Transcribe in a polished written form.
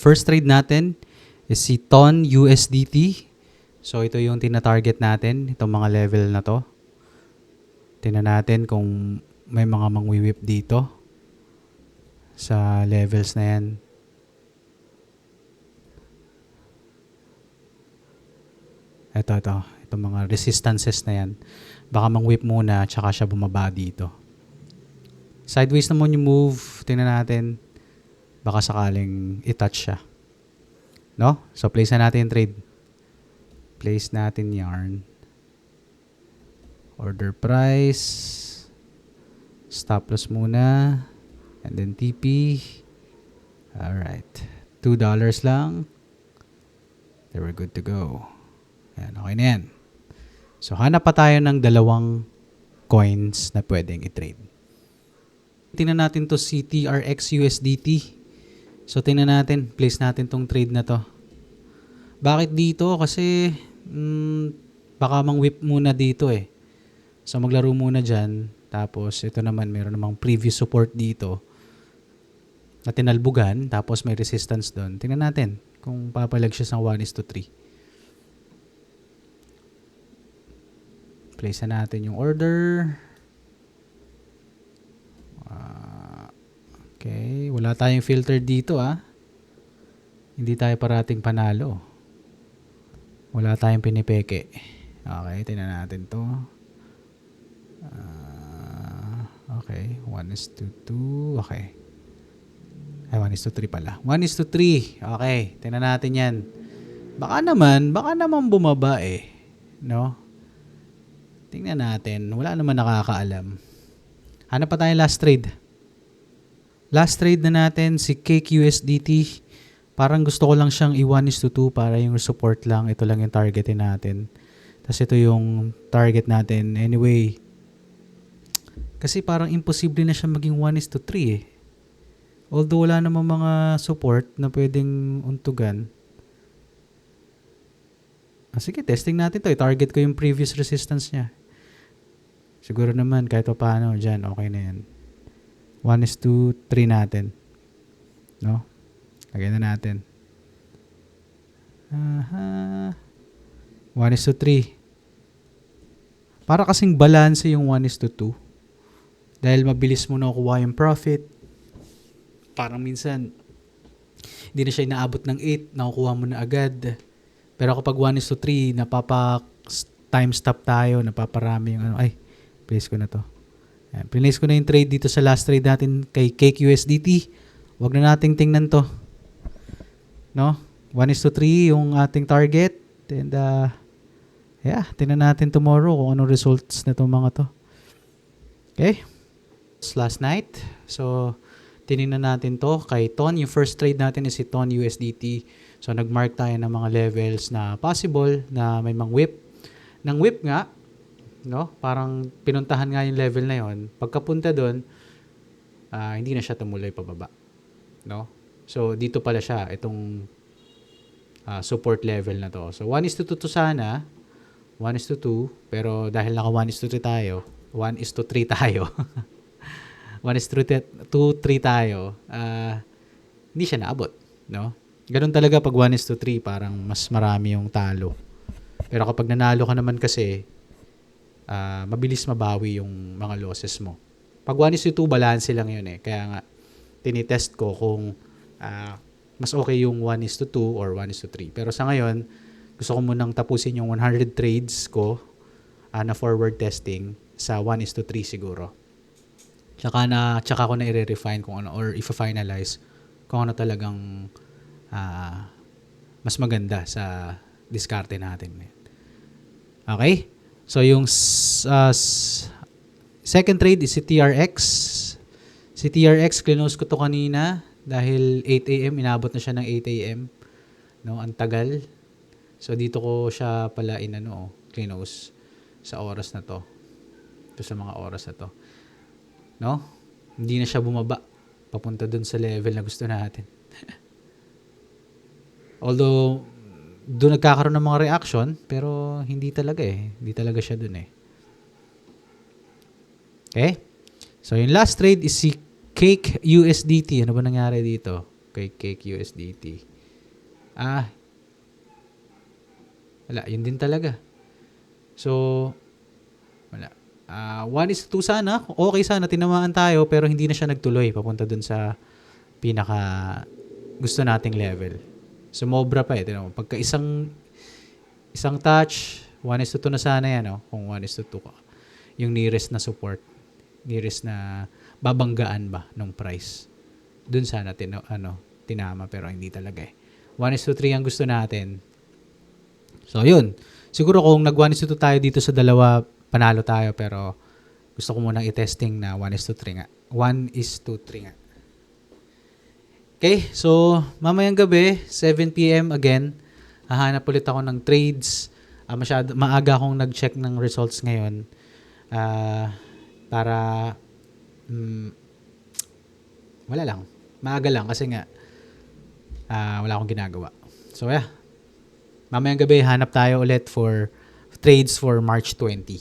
First trade natin is si TON USDT. So ito yung tina-target natin, itong mga level na to. Tingnan natin kung may mga mangwi-whip dito sa levels na yan. Ito. Itong mga resistances na yan. Baka mang-whip muna, tsaka siya bumaba dito. Sideways naman yung move. Tingnan natin. Baka sakaling i-touch siya. No? So, place na natin yung trade. Place natin yarn. Order price. Stop loss muna. And then TP. Alright. $2 lang. Then we're good to go. Ayan, okay na yan. So, hanap pa tayo ng dalawang coins na pwedeng i-trade. Tingnan natin to si TRX USDT. So, tingnan natin. Place natin tong trade na to. Bakit dito? Kasi, baka mang-whip muna dito eh. So, maglaro muna dyan. Tapos, ito naman, meron namang previous support dito na tinalbugan. Tapos, may resistance doon. Tingnan natin kung papalag siya sa 1:3. Place na natin yung order. Okay. Wala tayong filter dito Hindi tayo parating panalo. Wala tayong pinipeke. Okay. Tingnan natin to. Okay. 1:2. Okay. Ay, 1:3 pala. 1:3. Okay. Tingnan natin yan. Baka naman bumaba no? Tingnan natin. Wala naman nakakaalam. Hanap pa tayo last trade. Last trade na natin si Cake USDT. Parang gusto ko lang siyang i-1:2 para yung support lang. Ito lang yung targetin natin. Tapos ito yung target natin. Anyway, kasi parang imposible na siya maging 1:3 Although wala namang mga support na pwedeng untugan. Sige, testing natin to. I-target ko yung previous resistance niya. Siguro naman kahit pa paano dyan, okay na yan. 1:3 natin. No? Lagyan na natin. 1:3. Para kasing balance yung 1:2. Dahil mabilis mo nakukuha yung profit. Parang minsan, hindi na siya inaabot ng 8, nakukuha mo na agad. Pero kapag 1:3, time stop tayo, napaparami yung place ko na to. Ayan, place ko na yung trade dito sa last trade natin kay Cake USDT. Huwag na nating tingnan to. No? 1:3 yung ating target. And tingnan natin tomorrow kung anong results na itong mga to. Okay? It's last night. So, tinignan natin to kay TON. Yung first trade natin is si TON USDT. So, nag-mark tayo ng mga levels na possible na may mang-whip. Nang whip nga, no? Parang pinuntahan nga yung level na yon. Pagkapunta doon, hindi na siya tumuloy pababa. No? So, dito pala siya, itong support level na to. So, 1:2 to sana. 1:2. Pero dahil naka 1:3 tayo, 1:3 tayo. 1:3 tayo, hindi siya naabot. No? Ganun talaga pag 1:3, parang mas marami yung talo. Pero kapag nanalo ka naman kasi, mabilis mabawi yung mga losses mo. Pag 1:2, balance lang yun Kaya nga, tinitest ko kung mas okay yung 1:2 or 1:3. Pero sa ngayon, gusto ko munang tapusin yung 100 trades ko na forward testing sa 1:3 siguro. Tsaka ko na i-refine kung ano or i-finalize kung ano talagang mas maganda sa diskarte natin. Okay? So, yung second trade is si TRX. Si TRX, close ko to kanina dahil 8 a.m. Inabot na siya ng 8 a.m. No? Ang tagal. So, dito ko siya pala close sa oras na to. Ito sa mga oras na to. No? Hindi na siya bumaba. Papunta dun sa level na gusto natin. Although, doon nagkakaroon ng mga reaction, pero hindi talaga Hindi talaga siya dun Okay? So, yung last trade is si Cake USDT. Ano ba nangyari dito? Kay Cake USDT. Ah, wala. Yun din talaga. So, wala. 1:2 sana. Okay sana. Tinamaan tayo pero hindi na siya nagtuloy papunta dun sa pinaka gusto nating level. Sumobra pa eh. Tignan mo, pagka isang touch, 1:2 na sana yan. Oh, kung 1:2 ka. Yung nearest na support. Nearest na babanggaan ba ng price. Dun sana tinama pero hindi talaga eh. 1:3 ang gusto natin. So, yun. Siguro kung nag-1:2 tayo dito sa dalawa, panalo tayo. Pero gusto ko munang i-testing na 1:3 nga. 1:3 nga. Okay, so mamayang gabi, 7 p.m. again, hahanap ulit ako ng trades. Maaga akong nag-check ng results ngayon. Para, wala lang. Maaga lang kasi nga, wala akong ginagawa. So, yeah. Mamayang gabi, hanap tayo ulit for trades for March 20.